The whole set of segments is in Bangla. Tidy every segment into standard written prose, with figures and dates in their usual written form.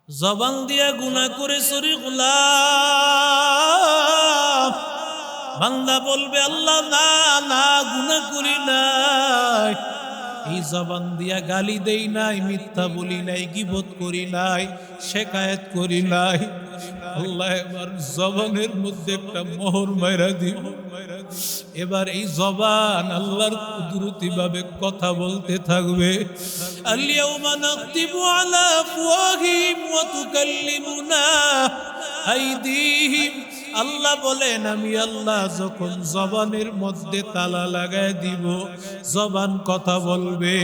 জবান দিয়া গুনাহ করে শরীর গোলাম বান্দা বলবে আল্লাহ না না গুনাহ করি নাই, এই জবান দিয়া গালি দেই নাই, মিথ্যা বলি নাই, গীবত করি নাই, শিকায়েত করি নাই। আল্লাহ এবার জবানের মধ্যে একটা মোহর মাইরা দিব। এবার এই জবান আল্লাহর কুদরতি ভাবে কথা বলতে থাকবে। আল-ইয়াওমা নাখতিমু আলা আফওয়াহিহিম ওয়া তুকাল্লিমুনা আইদিহিম। আল্লাহ বলেন আমি আল্লাহ যখন জবানের মধ্যে তালা লাগায় দিব, জবান কথা বলবে।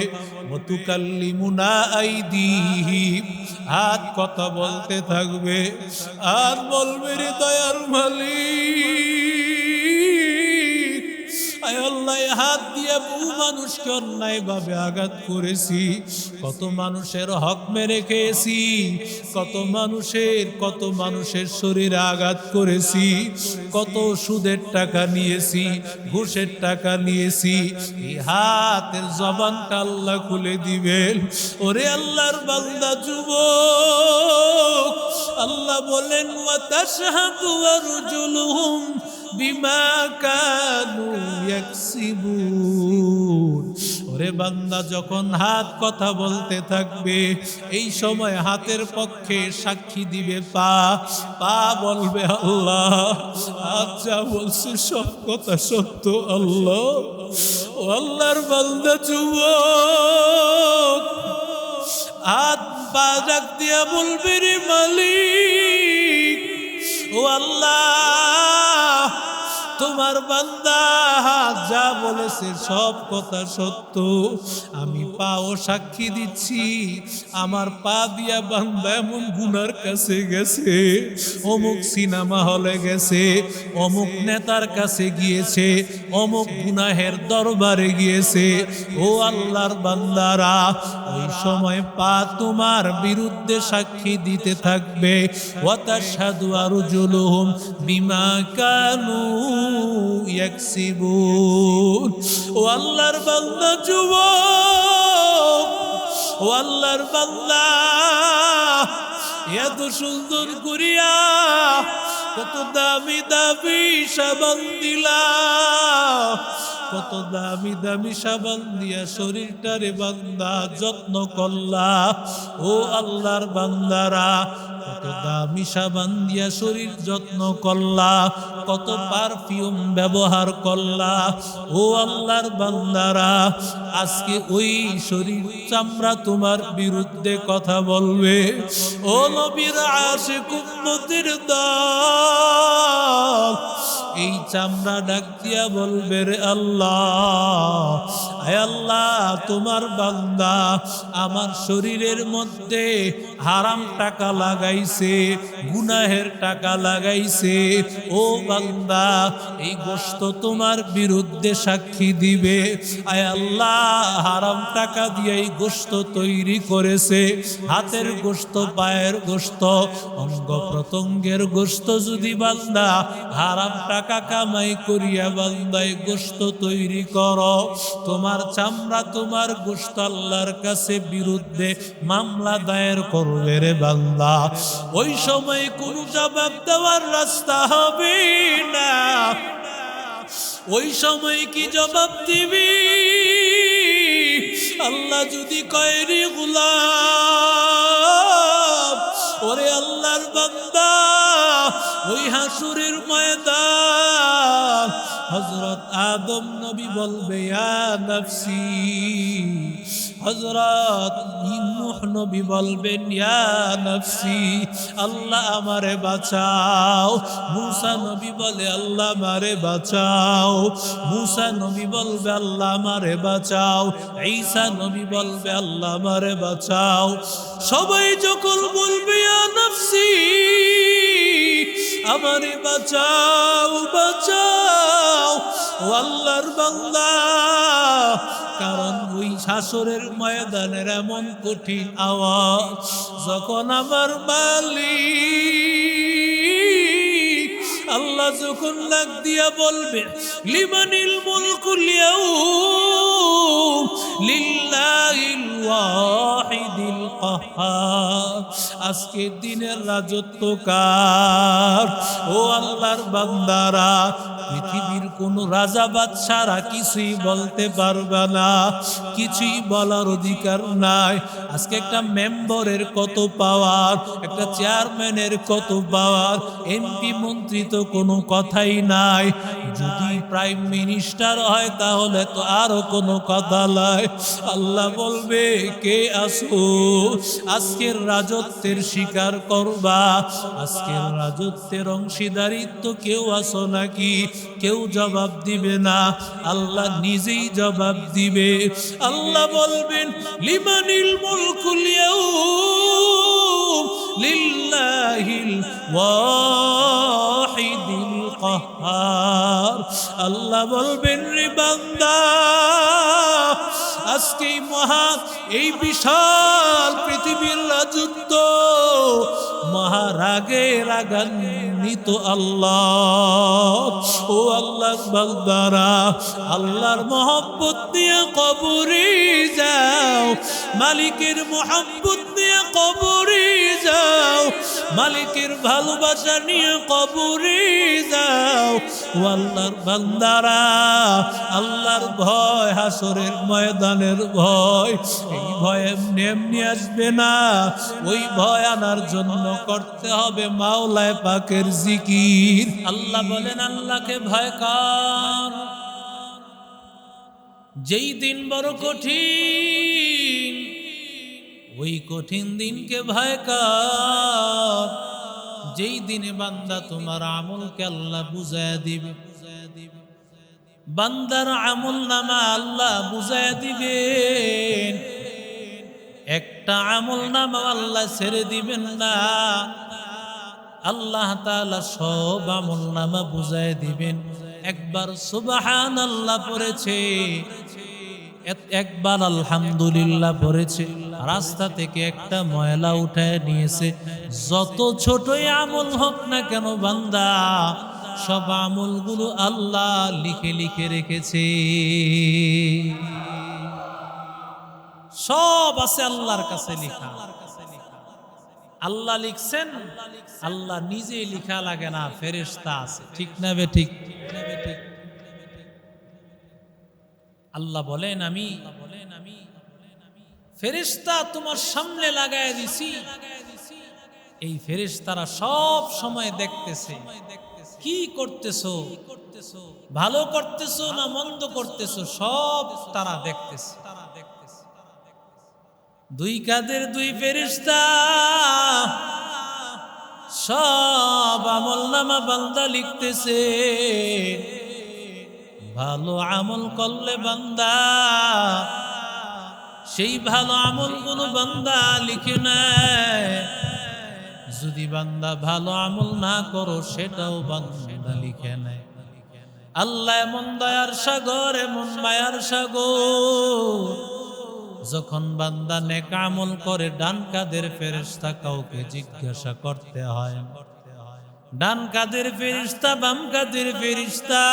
ওয়া তুকাল্লিমুনা আইদিহিম, হাত কথা বলতে থাকবে। হাত বলবে রে দয়ার মালিক, আয় আল্লাহ হাত দিয়ে বহু মানুষকে অন্যায় ভাবে আঘাত করেছি, কত মানুষের হক মেরে খেয়েছি, কত মানুষের শরীরে আঘাত করেছি, কত সুদের টাকা নিয়েছি, ঘুষের টাকা নিয়েছি। এই হাতের জবানটা আল্লাহ খুলে দিবেন। ওরে আল্লাহর বান্দা যুবক, আল্লাহ বলেন ওয়া তাশহাদু আরজুলুহুম বিমা কানু ইয়াকসিবুন। ওরে বান্দা যখন হাত কথা বলতে থাকবে, এই সময় হাতের পক্ষে সাক্ষী দিবে পা। পা বলবে আল্লাহ হাত যা বলছে সব কথা সত্য আল্লাহ। ও আল্লাহর বান্দা যুবক, হাত পা ডাক দিয়া বলবে রে মালিক, ও আল্লাহ তোমার বান্দা যা বলেছে সব কথা সত্য। আমি পাও সাক্ষী দিচ্ছি, আমার পা দিয়া বান্দা এমন গুনার কাছে গেছে, অমুক সিনেমা হলে গেছে, অমুক নেতার কাছে গিয়েছে, অমুক গুনাহের দরবারে গিয়েছে। ও আল্লাহর বান্দারা, ওই সময় পা তোমার বিরুদ্ধে সাক্ষী দিতে থাকবে। ওয়া তাশহাদু আরজুলুহুম বিমা কানু ইয়াকসিবুন। ও আল্লাহর বান্দা যুবক, ও আল্লাহর বান্দা, এত সুন্দর করিয়া কত দামি দামি সাবান দিলা, কত দামি দামি সাবান দিয়া শরীরটারে বান্দা যত্ন করলা। ও আল্লাহর বান্দারা, কত দামি সাবান দিয়া শরীর যত্ন করলা, কত পারফিউম ব্যবহার করলা। ও আল্লাহর বান্দারা, আজকে ওই শরীর চামড়া তোমার বিরুদ্ধে কথা বলবে। ও নবীর আশিক উম্মতের দল, এই চামড়া ডাক দিয়া বলবে রে আল্লাহ, আয় আল্লাহ তোমার বান্দা আমার শরীরের মধ্যে হারাম টাকা লাগাইছে, গুনাহের টাকা লাগাইছে। ও বান্দা, এই গোশত তোমার বিরুদ্ধে সাক্ষী দিবে। আয় আল্লাহ হারাম টাকা দিয়ে এই গোশত তৈরি করেছে, হাতের গোশত, পায়ের গোশত, অঙ্গ প্রত্যঙ্গের গোশত। যদি বান্দা হারাম টাকা কামাই করিয়া বান্দায় গোশত তৈরি করো, তোমার চামড়া তোমার গোশত আল্লাহর কাছে বিরুদ্ধে মামলা দায়ের করবে রে বান্দা। ওই সময় কোন জবাব দেওয়ার রাস্তা হবে না। ওই সময় কি জবাব দিবি? আল্লাহ যদি কয় রে গোলাম, ওরে আল্লাহর বান্দা, ওই হাসুরের ময়দান হযরত আদম নবী বলবে ইয়া নফসি, হযরত নূহ নবী বলবেন ইয়া নফসি, আল্লাহ আমারে বাঁচাও। মূসা নবী বলে আল্লাহ আমারে বাঁচাও। মূসা নবী বলবে আল্লাহ আমারে বাঁচাও। ঈসা নবী বলবে আল্লাহ আমারে বাঁচাও। সবাই যখন বলবে ইয়া নফসি, আমারে বাঁচাও বাঁচাও, ও আল্লাহর বান্দা, কারণ ওই হাসরের ময়দানের এমন কঠিন আওয়াজ, যখন আমার মালিক আল্লাহ যখন ডাক দিয়া বলবে লিমানিল মুলকুল ইয়াউম লিল্লাহিল ওয়াহিদ ওয়াহিদিল কাহ্হার। আজকে দিনের রাজত্ব কার? ও আল্লাহর বান্দারা, পৃথিবীর কোন রাজা বাদশারা কিছুই বলতে পারবে না, কিছুই বলার অধিকার নাই। আজকে একটা মেম্বারের কত পাওয়ার, একটা চেয়ারম্যানের কত পাওয়ার, এমপি মন্ত্রী তো কোনো কথাই নাই। যদি প্রাইম মিনিস্টার হয় তাহলে তো আরো কোনো কথা নাই। আল্লাহ বলবে, কে আসো আজকের রাজত্বের স্বীকার করবা? আজকের রাজত্বের অংশীদারিত্ব কেউ আসো নাকি? কেউ জবাব দিবে না, আল্লাহ নিজেই জবাব দিবে। আল্লাহ বলবেন, লিমানিল মুলকুল ইয়াউম লিল্লাহিল ওয়াহিদিল কাহ্হার। আল্লাহ বলবেন, রে বান্দা, আজকে এই বিশাল পৃথিবীর রাজত্ব মহারাগে রাগান্বিত আল্লাহ। ও আল্লাহর বান্দারা, আল্লাহর মহব্বত নিয়ে কবরে যাও, মালিকের মহব্বত নিয়ে কবরে যাও, মালিকের ভালোবাসা নিয়ে কবরে যাও। ও আল্লাহর বান্দারা, আল্লাহর ভয়, হাসরের ময়দানের ভয়, এই ভয় এমনি এমনি আসবে না। ওই ভয় আনার জন্য করতে হবে মাওলায়ে পাকের জিকির। আল্লাহ বলেন, আল্লাহকে ভয় কর। যেই দিন বড় কঠিন, ওই কঠিন দিনকে ভয় কর। যেই দিনে বান্দা তোমার আমলকে আল্লাহ বুঝায়া দিবে, বান্দার আমল নামা আল্লাহ বুঝায়া দিবেন। একটা আমল নামা আল্লাহ ছেড়ে দিবেন না, আল্লাহ তাআলা সব আমল নামা বুঝায় দিবেন। একবার সুবহানাল্লাহ পড়েছে, একবার আলহামদুলিল্লাহ পড়েছে, রাস্তা থেকে একটা ময়লা উঠায় নিয়েছে। যত ছোটই আমল হোক না কেন বান্দা, সব আমলগুলো আল্লাহ লিখে লিখে রেখেছে। সব আছে আল্লাহর কাছে লেখা। আল্লাহ লিখছেন, আল্লাহ নিজে লিখা লাগে না, ফেরেশতা আছে। ঠিক না বে ঠিক? আল্লাহ বলেন, আমি ফেরেশতা তোমার সামনে লাগায় দিছি। এই ফেরেশতারা সব সময় দেখতেছে কি করতেছো, ভালো করতেছো না মন্দ করতেছো, সব তারা দেখতেছে। দুই কাঁধের দুই ফেরেশতা, সব আমলনামা বান্দা লিখতেছে। ভালো আমল করলে বান্দা সেই ভালো আমলগুলো বান্দা লিখে নেয়। যদি বান্দা ভালো আমল না করো, সেটাও বান্দা লিখে নেয়। আল্লাহ এমন দয়ার সাগর, এমন মায়ার সাগর, যখন বান্দা নেক আমল করে ডান কাঁধের ফেরেশতা কাউকে জিজ্ঞাসা করতে হয়। ডান কাঁধের ফেরেশতা, বাম কাঁধের ফেরেশতা,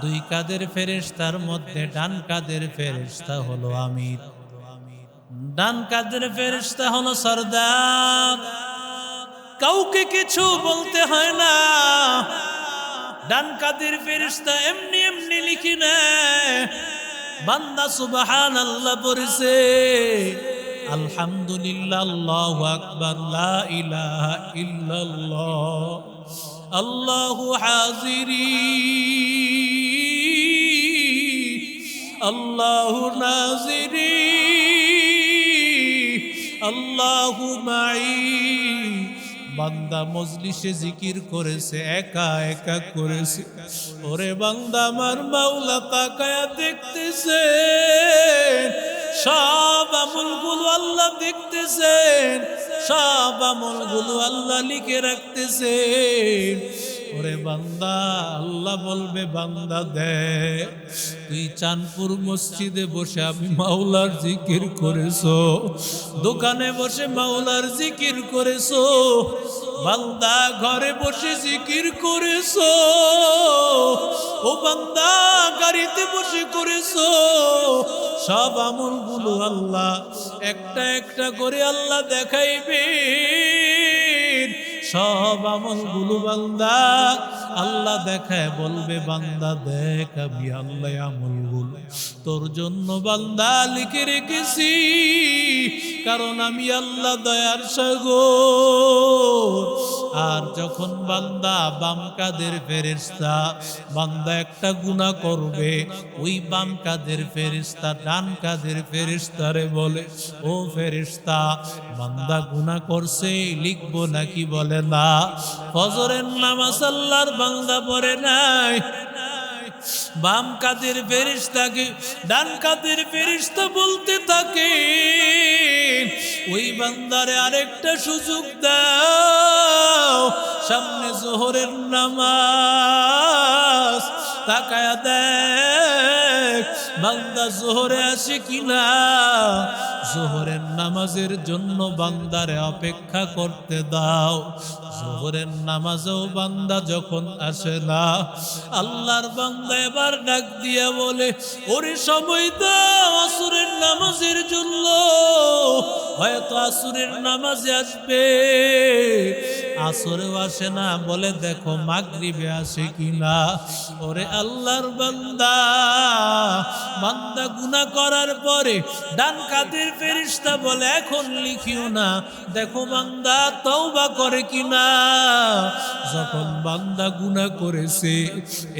দুই কাঁধের ফেরেশতার মধ্যে ডান কাঁধের ফেরেশতা হলো আমির, ডান কাঁধের ফেরেশতা হলো সরদার। কাউকে কিছু বলতে হয় না, ডান কাঁধের ফেরেশতা এমনি এমনি লিখে নেয়। বান্দা সুবহানাল্লাহ পড়ছে, আলহামদুলিল্লাহ, আল্লাহু আকবার, লা ইলাহা ইল্লাল্লাহ, আল্লাহু হাজিরি, আল্লাহু নাজিরি, আল্লাহু মাই। বান্দা মজলিসে জিকির করেছে, একা একা করেছে। ওরে বান্দা, আমার মাওলা তাকায়া দেখতেছে, সব আমলগুলো আল্লাহ দেখতেছেন, সব আমলগুলো আল্লাহ লিখে রাখতেছেন। ওরে বান্দা, আল্লাহ বলবে, বান্দা দেখ, তুই চাঁদপুর মসজিদে বসে আমি মাওলার জিকির করেছো, দোকানে বসে মাওলার জিকির করেছো, বান্দা ঘরে বসে জিকির করেছো, ও বান্দা গাড়িতে বসে করেছো, ও সব আমলগুলো আল্লাহ একটা একটা করে আল্লাহ দেখাইবে, সব আমলগুলো বান্দা আল্লাহ দেখায় বলবে, বান্দা দেখ আমি আল্লাহ আমলগুলো তোর জন্য বান্দা লিখে রেখেছি, কারণ আমি আল্লাহ দয়ার সাগর। আর যখন বান্দা বাম কাদের ফেরেশতা, বান্দা একটা গুনাহ করবে, ওই বাম কাদের ফেরেশতা ডান কাদের ফেরেশতারে বলে, ও ফেরেশতা বান্দা গুনাহ করছে লিখবো নাকি? বলে না। ফজরের নামাজ আল্লাহর বান্দা পড়ে নাই, বাম কাদের ফেরেশতাকে ডান কাদের ফেরেশতা বলতে থাকে, ওই বান্দারে আরেকটা সুযোগ দাও, সামনে যোহরের নামাজ, তাকায়া দেখ বান্দা যোহরে আসে কিনা। যোহরের নামাজের জন্য বান্দারে অপেক্ষা করতে দাও। যোহরের নামাজেও বান্দা যখন আসে না, আল্লাহর বান্দা এবার ডাক দিয়া বলে, ওরে সময় দাও আসরের নামাজের জন্য, হয়তো আসরের নামাজে আসবে। আসরেও আসে না, বলে দেখো মাগরিবে আসে কিনা। ওরে আল্লাহর বান্দা, বান্দা গুনাহ করার পরে ডান কাদের ফেরেশতা বলে এখন লিখিও না, দেখো বান্দা তওবা করে কিনা। যখন বান্দা গুনাহ করেছে,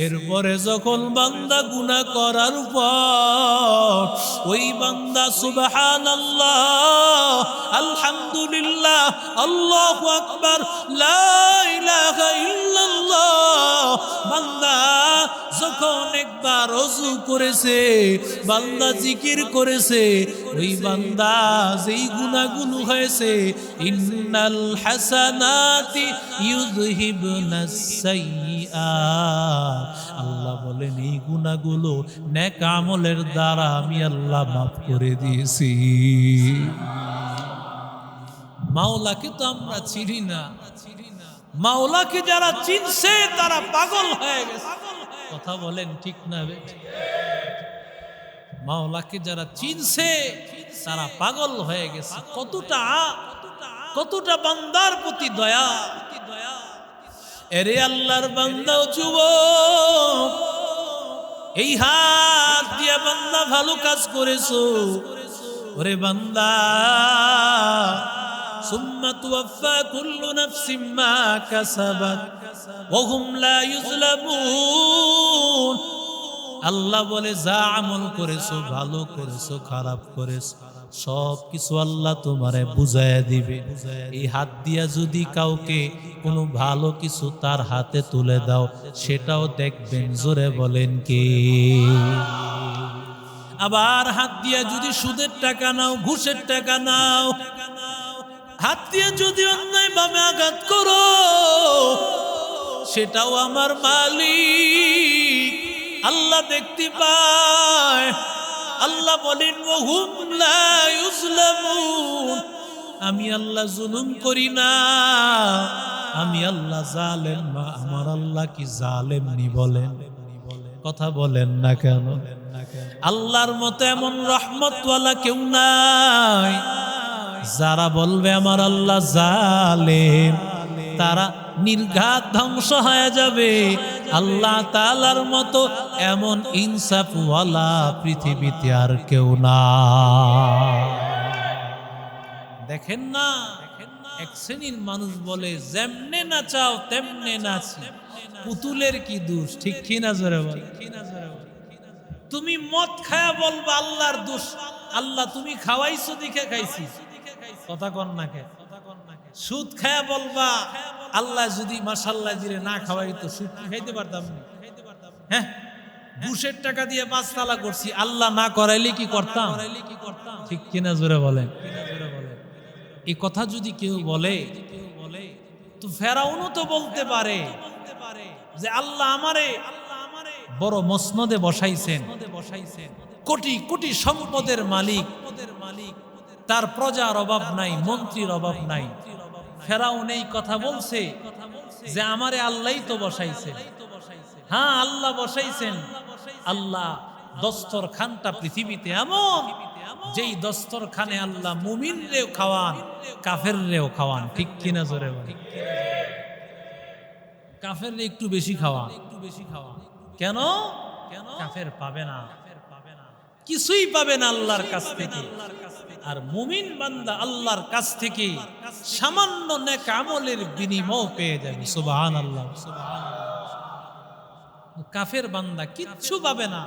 এরপরে যখন বান্দা গুনাহ করার পর ওই বান্দা সুবহানাল্লাহ, আলহামদুলিল্লাহ, আল্লাহু আকবার, লা ইলাহা ইল্লাল্লাহ, বান্দা যখন একবার ওযু করেছে, বান্দা জিকির করেছে, ওই বান্দা যেই গুনাহগুলো হয়েছে, ইন্নাল হাসানাতি ইউযহিবুনাস সাইয়্যাত, আল্লাহ বলেন এই গুনাহগুলো নেক আমলের দ্বারা আমি আল্লাহ মাফ করে দিয়েছি। মাওলাকে তো আমরা চিনি না, মাওলাকে যারা চিনছে তারা পাগল হয়ে গেছে। কথা বলেন ঠিক না? মাওলাকে যারা চিনছে তারা পাগল হয়ে গেছে। কতটা বান্দার প্রতি দয়া। এরে আল্লাহর বান্দা ও যুবক, এই হাত দিয়া বান্দা ভালো কাজ করেছো। ওরে বান্দা, সুম্মা তুওয়াফা কুল্লু নাফসিম মা কাসাবাত ওয়া হুম লা ইউযলামুন। আল্লাহ বলে যা আমল করেছো, ভালো করেছো খারাপ করেছো, সব কিছু আল্লাহ তোমারে বুঝাইয়া দিবে। এই হাত দিয়া যদি কাউকে কোনো ভালো কিছু তার হাতে তুলে দাও, সেটাও দেখবেন। জোরে বলেন কে? আবার হাত দিয়া যদি সুদের টাকা নাও, ঘুষের টাকা নাও, হাত দিয়ে যদি অন্যায় ভাবে আঘাত করো, সেটাও আমার মালিক আল্লাহ দেখতে পায়। আল্লাহ বলেন ওয়া হুম লা ইউযলামুন, আমি আল্লাহ জুলুম করি না, আমি আল্লাহ জালেম না। আমার আল্লাহ কি জালেম নি? বলেন, কথা বলেন না কেন? আল্লাহর মতো এমন রহমতওয়ালা কেউ নাই। যারা বলবে আমার আল্লাহ জালেম, তারা নির্ঘাত ধ্বংস হয়ে যাবে। আল্লাহ তাআলার মতো এমন ইনসাফওয়ালা পৃথিবীতে আর কেউ না। দেখেন না, এক শ্রেণীর মানুষ বলে যেমনে নাচাও তেমনে নাচি, পুতুলের কি দোষ? ঠিক কি না? জোরে বল। তুমি মদ খায়া বলবা আল্লাহর দোষ, আল্লাহ তুমি খাওয়াইছো দেখে খাইছি। কথা কন না কে? সুদ খায়া বলবা আল্লাহ যদি মাশাআল্লাহ দিলে না খাওয়াইতো সুদ খাইতে পারতাম না। হ্যাঁ, ঘুষের টাকা দিয়ে 5 তালা করছি, আল্লাহ না করাইলে কি করতাম? ঠিক কিনা? জোরে বলেন। এই কথা যদি কেউ বলে, তো ফেরাউনও তো বলতে পারে যে আল্লাহ আমারে বড় মসনদে বসাইছেন, কোটি কোটি সম্পদের মালিক, তার প্রজার অভাব নাই, মন্ত্রীর অভাব নাই। ফেরাউন এই কথা বলছে যে আমারে আল্লাহই তো বসাইছে। হ্যাঁ, আল্লাহ বসাইছেন। আল্লাহ দস্তরখানটা পৃথিবীতে এমন, যেই দস্তরখানে আল্লাহ মুমিনরেও খাওয়ান, কাফেররেও খাওয়ান। ঠিক কিনা জোরে বলেন? কাফেররে একটু বেশি খাওয়ান। কেন? কাফের পাবে না, কিছুই পাবে না আল্লাহর কাছ থেকে। আর মুমিন বান্দা আল্লাহর কাছ থেকে সামান্য নেক আমলের বিনিময় পেয়ে যাবে। সুবহানাল্লাহ। কাফের বান্দা কিচ্ছু পাবে না।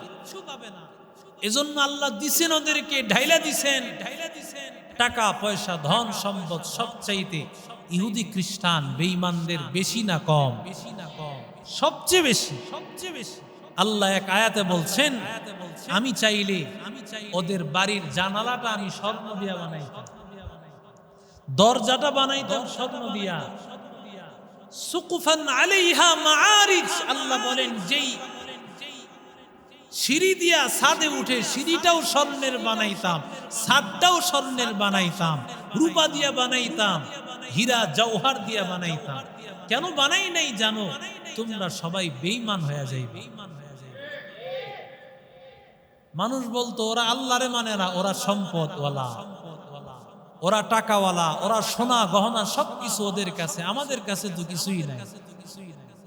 এজন্য আল্লাহ দিছেন ওদেরকে, ঢাইলা দিছেন টাকা পয়সা ধন সম্পদ সবচাইতে ইহুদি খ্রিস্টান বেঈমানদের বেশি না কম? সবচেয়ে বেশি। আল্লাহ এক আয়াতে বলছেন, আমি চাইলে ওদের বাড়ির জানালাটা আমি স্বর্ণ দিয়া বানাইতাম, দরজাটা বানাইতাম স্বর্ণ দিয়া। সুকুফান আলাইহা মাআরিজ, আল্লাহ বলেন যেই সিঁড়ি দিয়া ছাদে উঠে সিঁড়িটাও স্বর্ণের বানাইতাম, ছাদটাও স্বর্ণের বানাইতাম, রূপা দিয়া বানাইতাম, হীরা জওহর দিয়া বানাইতাম। কেন বানাই নাই জানো? তোমরা সবাই বেঈমান হয়ে যাইবে। মানুষ বলতো ওরা আল্লাহরে মানে না, ওরা সম্পদওয়ালা, ওরা টাকাওয়ালা, ওরা সোনা গহনা সবকিছু ওদের কাছে, আমাদের কাছে তো কিছুই নাই।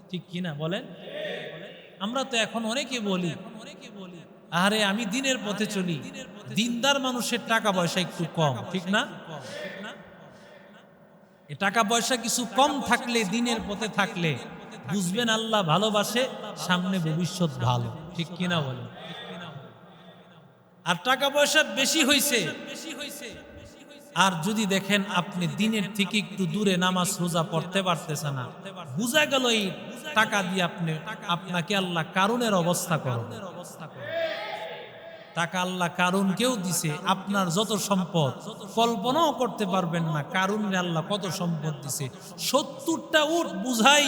ঠিক কিনা বলেন? আমরা তো এখন অনেকে বলি, আরে আমি দিনের পথে চলি, দিনদার মানুষের টাকা পয়সা একটু কম। ঠিক না? এ টাকা পয়সা কিছু কম থাকলে, দিনের পথে থাকলে বুঝবেন আল্লাহ ভালোবাসে, সামনে ভবিষ্যৎ ভালো। ঠিক কিনা বলেন? আর টাকা পয়সা বেশি হইছে, আর যদি দেখেন আপনি দিনের থেকে একটু দূরে নামাজ রোজা পড়তে পারতেছে না, বুঝা গেল এই টাকা দিয়ে আপনাকে আল্লাহ কারুনের অবস্থা করো। টাকা আল্লাহ কারুনকেও দিছে। আপনার যত সম্পদ কল্পনাও করতে পারবেন না, কারুনের আল্লাহ কত সম্পদ দিছে। 70টা উট বুঝাই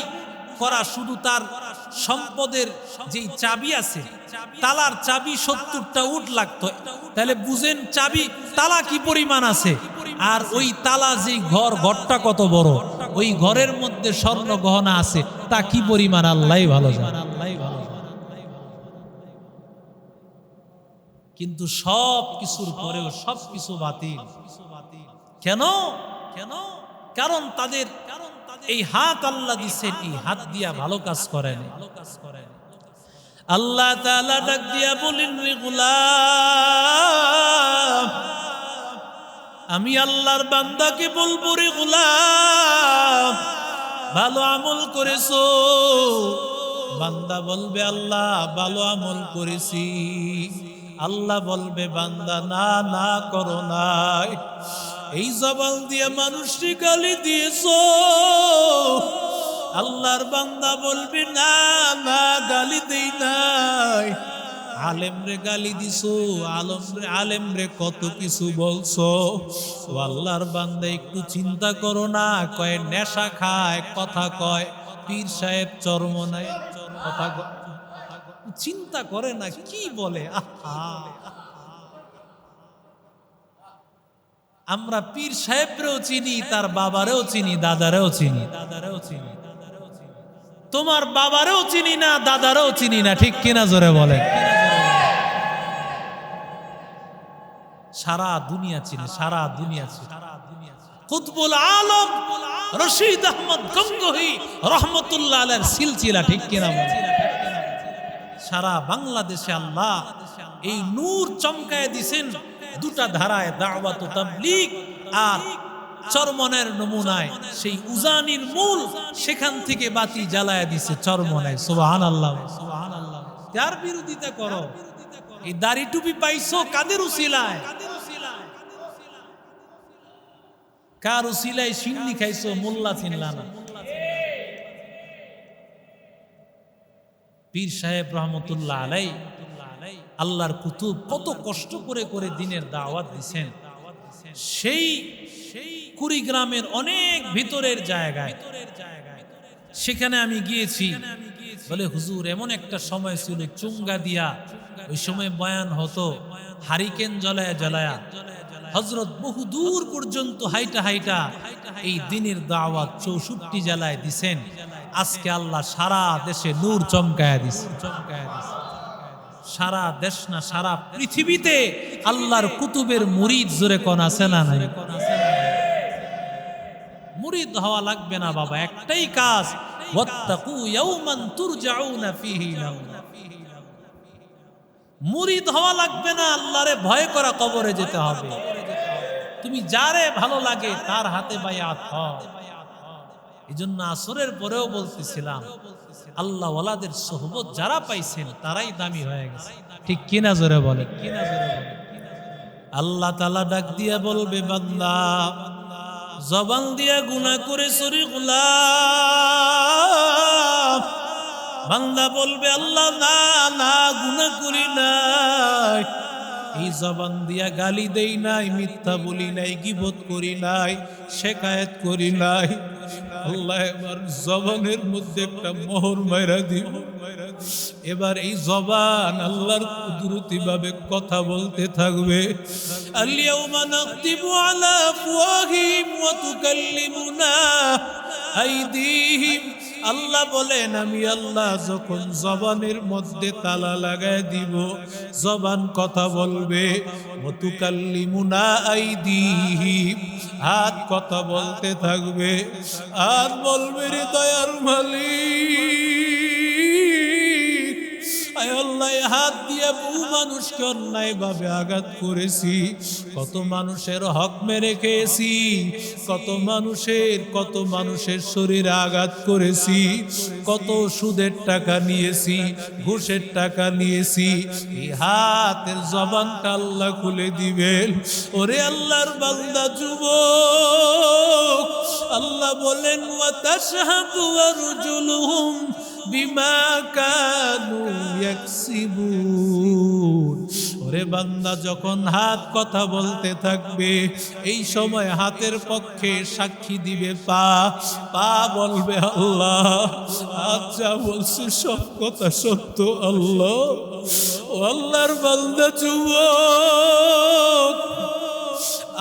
করা, শুধু তার সম্পদের যেই চাবি আছে, তালার চাবি 70টা উট লাগতো। তাহলে বুঝেন চাবি তালা কি পরিমাণ আছে। আর ওই তালা যেই ঘরটা কত বড়, ওই ঘরের মধ্যে স্বর্ণ গহনা আছে, তা কি পরিমাণ আল্লাহই ভালো জানে। কিন্তু সব কিছুর পরেও সবকিছু বাতিল। কেন? কারণ তাদের এই হাত আল্লাহ দিছেন, এই হাত দিয়া ভালো কাজ করেন। আল্লাহ তাআলা ডাক দিয়া বলেন, রে গোলাম, আমি আল্লাহর বান্দাকে বলবো, রে গোলাম ভালো আমল করেছো। বান্দা বলবে আল্লাহ ভালো আমল করেছি। আল্লাহ বলবে বান্দা না, না করো নাই, এই জবান দিয়ে মানুষকে গালি দিয়েছো। আল্লাহর বান্দা বলবে না, না গালি দেই নাই, আলেমরে গালি দিছো, আলেমরে কত কিছু বলছো। ও আল্লাহর বান্দা একটু চিন্তা করো না। কয় নেশা খায়, কথা কয়, পীর সাহেব চর্ম নাই, কথা চিন্তা করে না, কি বলে। আমরা পীর সাহেবরেও চিনি, তার বাবারেও চিনি, দাদারেও চিনি। তোমার বাবারেও চিনি না, দাদারেও চিনি না। ঠিক কিনা জোরে বলে? সারা দুনিয়া চিনি, সারা দুনিয়া চিনি। কুতবুল আলম রশিদ আহমদ গঙ্গোহী রহমতুল্লাহ আলাইহির সিলসিলা। ঠিক কিনা বলে? সারা বাংলাদেশে আল্লাহ এই নূর চমকায় দিছেন দুটা ধারায়, দাওয়াত ও তাবলীগ আর চরমনের নমুনায়। সেই উজানির মূল, সেখান থেকে বাতি জ্বালায় দিছে চরমনায়। সুবহানাল্লাহ, সুবহানাল্লাহ। কার বিরোধিতা করো? এই দাড়ি টুপি পাইছো কাদের উসিলায়? কার উসিলায় সিন্নি খাইছো? মোল্লা চিনলা না। পীর সাহেব রহমতুল্লাহ আলাই, আল্লাহর কুতুব কত কষ্ট করে করে দিনের দাওয়াত দিছেন। সেই কুড়িগ্রামের অনেক ভিতরের জায়গায়, সেখানে আমি গিয়েছি। বলে হুজুর এমন একটা সময় ছিল, চুঙ্গা দিয়া ওই সময় বয়ান হতো, হারিকেন জ্বলায়া জ্বলায়া। হযরত বহু দূর পর্যন্ত হাইটা হাইটা এই দিনের দাওয়াত 64 জেলায় দিছেন। আজকে আল্লাহ সারা দেশে নূর চমকায়া দিছে। সারা দেশ না সারা পৃথিবীতে আল্লাহর কুতুবের মুরিদ জোরে কোন আছে না নাই? মুরিদ হওয়া লাগবে না বাবা, একটাই কাজ, ওয়াত্তাকু ইয়াওমান তুরজাউনা ফীহি ইলাল্লাহ। মুরিদ হওয়া লাগবে না, আল্লাহরে ভয় করা, কবরে যেতে হবে। তুমি যারে ভালো লাগে তার হাতে বায়াত হও। এজন্য আসরের পরেও বলতেছিলাম, আল্লাহ ওয়ালাদের সোহবত যারা পাইছেন তারাই দামি হয়ে গেছে। ঠিক কিনা জোরে বলে? আল্লাহ তাআলা ডাক দিয়া বলবে, বান্দা জবান দিয়া গুনাহ করে সরি গোলাম। বান্দা বলবে, আল্লাহ না না, গুনাহ করি নাই, এই জবান দিয়া গালি দেই নাই, মিথ্যা বলি নাই, গীবত করি নাই, শিকায়েত করি নাই। আল্লাহ এবার জবানের মধ্যে একটা মোহর মাইরা দিব। এবার এই জবান আল্লাহর কুদরতি ভাবে কথা বলতে থাকবে। আল-ইয়াওমা নাখতিমু আলা আফওয়াহিহিম ওয়া তুকাল্লিমুনা আইদিহিম। আল্লাহ বলেন, আমি আল্লাহ যখন জবানের মধ্যে তালা লাগায় দিব, জবান কথা বলবে। ওয়া তুকাল্লিমুনা আইদিহিম, হাত কথা বলতে থাকবে। হাত বলবে, রে দয়ার মালিক, আয় আল্লাহ, হাত দিয়ে বহু মানুষকে অন্যায় ভাবে আঘাত করেছি, কত মানুষের হক মেরে খেয়েছি, কত মানুষের শরীরে আঘাত করেছি, কত সুদের টাকা নিয়েছি, ঘুষের টাকা নিয়েছি। এই হাতের জবানটা আল্লাহ খুলে দিবেন। ওরে আল্লাহর বান্দা যুবক, আল্লাহ বলেন, ওয়া তাশহাদু আরজুলুহুম বিমা কানু ইয়াকসিবুন। ওরে বান্দা, যখন হাত কথা বলতে থাকবে, এই সময় হাতের পক্ষে সাক্ষী দিবে পা। পা বলবে, আল্লাহ, হাত যা বলছে সব কথা সত্য আল্লাহ। ও আল্লাহর বান্দা যুবক,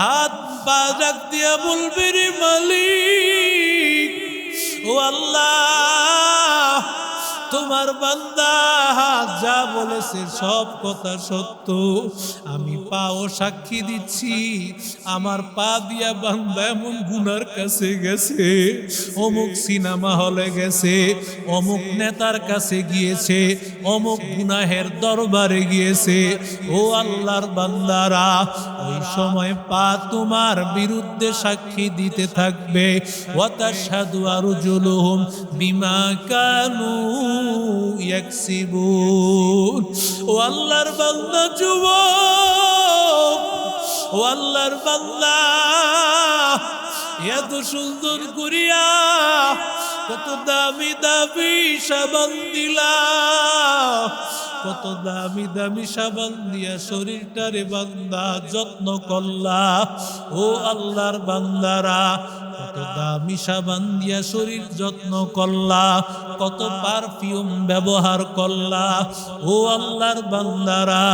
হাত পা ডাক দিয়া বলবে, রে মালিক, ও আল্লাহ, তোমার বান্দা যা বলেছে সব কথা সত্য। আমি পাও সাক্ষী দিচ্ছি, আমার পা দিয়া বান্দা এমন গুনার কাছে গেছে, অমুক সিনেমা হলে গেছে, অমুক নেতার কাছে গিয়েছে, অমুক গুনাহের দরবারে গিয়েছে। ও আল্লাহর বান্দারা, ওই সময় পা তোমার বিরুদ্ধে সাক্ষী দিতে থাকবে। ওয়া তাশহাদু আরজুলুহুম বিমা কানু ইয়াকসিবুন। ও আল্লাহর বান্দা যুবক, ও আল্লাহর বান্দা, এত সুন্দর করিয়া কত দামি দামি সাবান দিলা, কত দামি দামি সাবান দিয়া শরীরটারে বান্দা যত্ন করলা। ও আল্লাহর বান্দারা, কত দামি সাবান দিয়া শরীর যত্ন করলা, কত পারফিউম ব্যবহার করলা। ও আল্লাহর বান্দারা,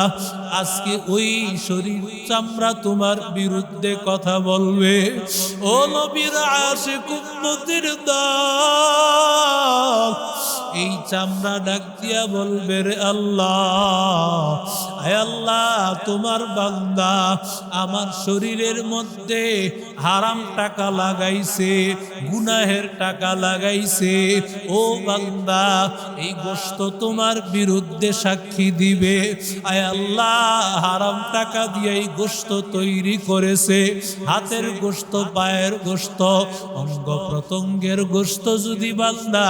আজকে ওই শরীর চামড়া তোমার বিরুদ্ধে কথা বলবে। ও নবীর আশিক উম্মতের দল, এই চামড়া ডাক দিয়া বলবে, রে আল্লাহ, আয় আল্লাহ, তোমার বান্দা আমার শরীরের মধ্যে হারাম টাকা লাগাইছে, গুনাহের টাকা লাগাইছে। ও বান্দা, এই গোশত তোমার বিরুদ্ধে সাক্ষী দিবে। আয় আল্লাহ, হারাম টাকা দিয়ে এই গোশত তৈরি করেছে। হাতের গোশত, পায়ের গোশত, অঙ্গ প্রত্যঙ্গের গোশত যদি বান্দা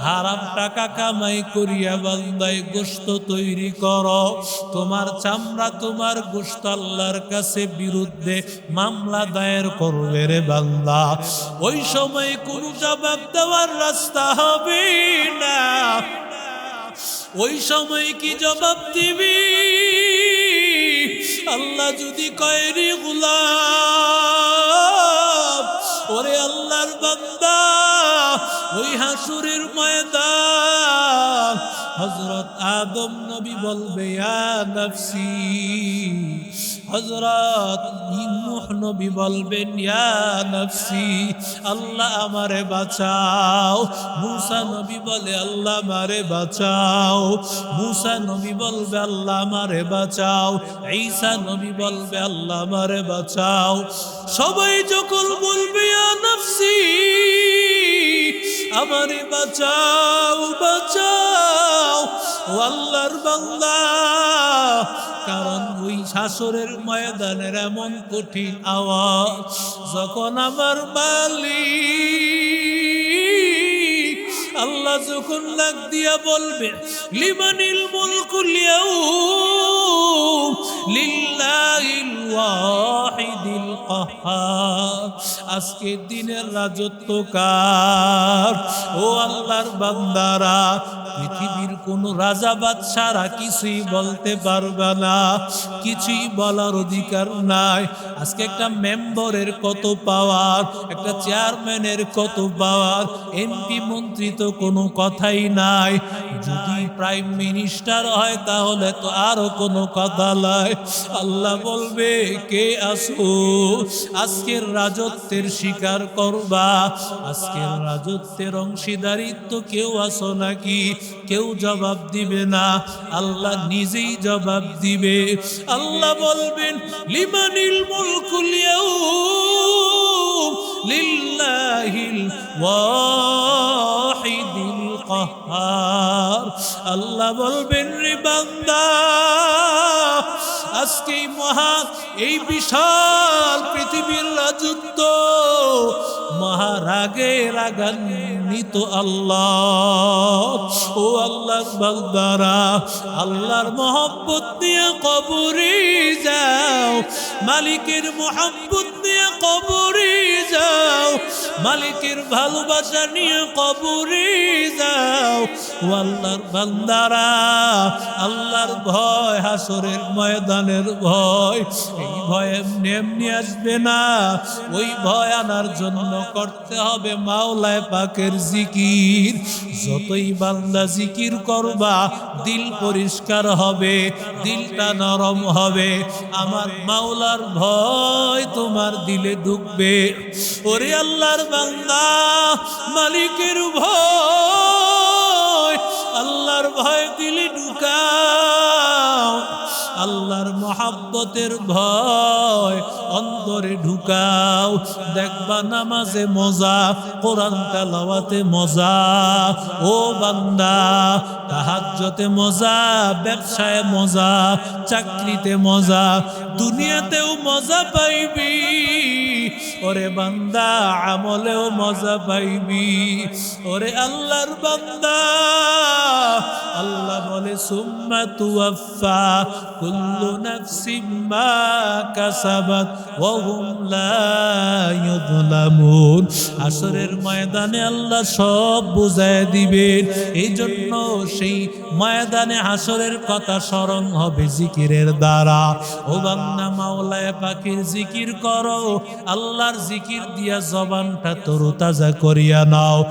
হারাম টাকা কামাই করিয়া বান্দায় গোশত তৈরি করো, তোমার চামড়া, তোমার গোশত আল্লাহর কাছে বিরুদ্ধে মামলা দায়ের করবে রে বান্দা। ওই সময় কোন জবাব দেওয়ার রাস্তা হবে না। ওই সময় কি জবাব দিবি? আল্লাহ যদি কয়, রে গোলাম, ওরে আল্লাহর বান্দা, ওই হাসুরের ময়দান হযরত আদম নবী বলবে, ইয়া নফসি, হযরত নূহ নবী বলবেন ইয়া নফসি, আল্লাহ আমারে বাঁচাও। মূসা নবী বলে আল্লাহ আমারে বাঁচাও। মূসা নবী বলবে আল্লাহ আমারে বাঁচাও। ঈসা নবী বলবে আল্লাহ আমারে বাঁচাও। সবাই যখন বলবে ইয়া নফসি, আমারে বাঁচাও বাঁচাও ও আল্লাহর বান্দা, কারণ ওই হাসরের ময়দানের এমন কঠিন আওয়াজ যখন আমার মালিক আল্লাহ যখন ডাক দিয়া বলবে লিমানিল মুলকুল ইয়াউম লিল্লাহিল ওয়াহিদিল কাহ্হার, আজকের দিনের রাজত্ব কার? ও আল্লাহর বান্দারা, পৃথিবীর কোন রাজা বাদশারা কিছুই বলতে পারবে না, কিছুই বলার অধিকার নাই। আজকে একটা মেম্বারের কত পাওয়ার, একটা চেয়ারম্যানের কত পাওয়ার, এমপি মন্ত্রী তো কোনো কথাই নাই। যদি প্রাইম মিনিস্টার হয় তাহলে তো আরো কোনো কথা নাই। আল্লাহ বলবে কে আসো আজকের রাজত্বের স্বীকার করবা? আজকের রাজত্বের অংশীদারিত্ব কেউ আসো নাকি? কেউ জবাব দিবে না, আল্লাহ নিজেই জবাব দিবে। আল্লাহ বলবেন লিমানিল মুলকুল ইয়াউম লিল্লাহিল ওয়াহিদিল কাহ্হার। আল্লাহ বলবেন রে বান্দা, আজকে এই বিশাল পৃথিবীর রাজত্ব মহারাগে রাগান্বিত আল্লাহ। ও আল্লাহর বান্দারা, আল্লাহর মহব্বত নিয়ে কবরে যাও, মালিকের মহব্বত নিয়ে কবরে যাও, মালিকের ভালোবাসা নিয়ে কবরে যাও। ও আল্লাহর বান্দারা, আল্লাহর ভয়, হাসরের ময়দানের ভয়, এই ভয় এমনি এমনি আসবে না। ওই ভয় আনার জন্য করতে হবে মাওলায়ে পাকের জিকির। যতই বান্দা জিকির করবা, দিল পরিষ্কার হবে, দিলটা নরম হবে, আমার মাওলার ভয় তোমার দিলে ঢুকবে। ওরে আল্লাহর বান্দা, মালিকের ভয়, আল্লাহর ভয় দিলে ঢুকাও, আল্লাহর মহাব্বতের ভয় অন্তরে ঢুকাও। দেখবা নামাজে মজা, কোরআন তেলাওয়াতে মজা। ও বান্দা, তাহাজ্জুদে মজা, ব্যবসায় মজা, চাকরিতে মজা, দুনিয়াতেও মজা পাইবি। ওরে বান্দা, আমলেও মজা পাইবি। ওরে আল্লাহর বান্দা, আল্লাহ বলে সুম্মা তুওয়াফা কুল্লু নাফসিম মা কাসাবাত ওয়া হুম লা ইউযলামুন। আসরের ময়দানে আল্লাহ সব বুঝায় দিবেন। এই জন্য সেই ময়দানে হাসরের কথা স্মরণ হবে জিকিরের দ্বারা। ও বান্দা, মাওলায়ে পাকের জিকির করো, আল্লাহর জিকির দিয়া জবানটা তরতাজা করিয়া নাও।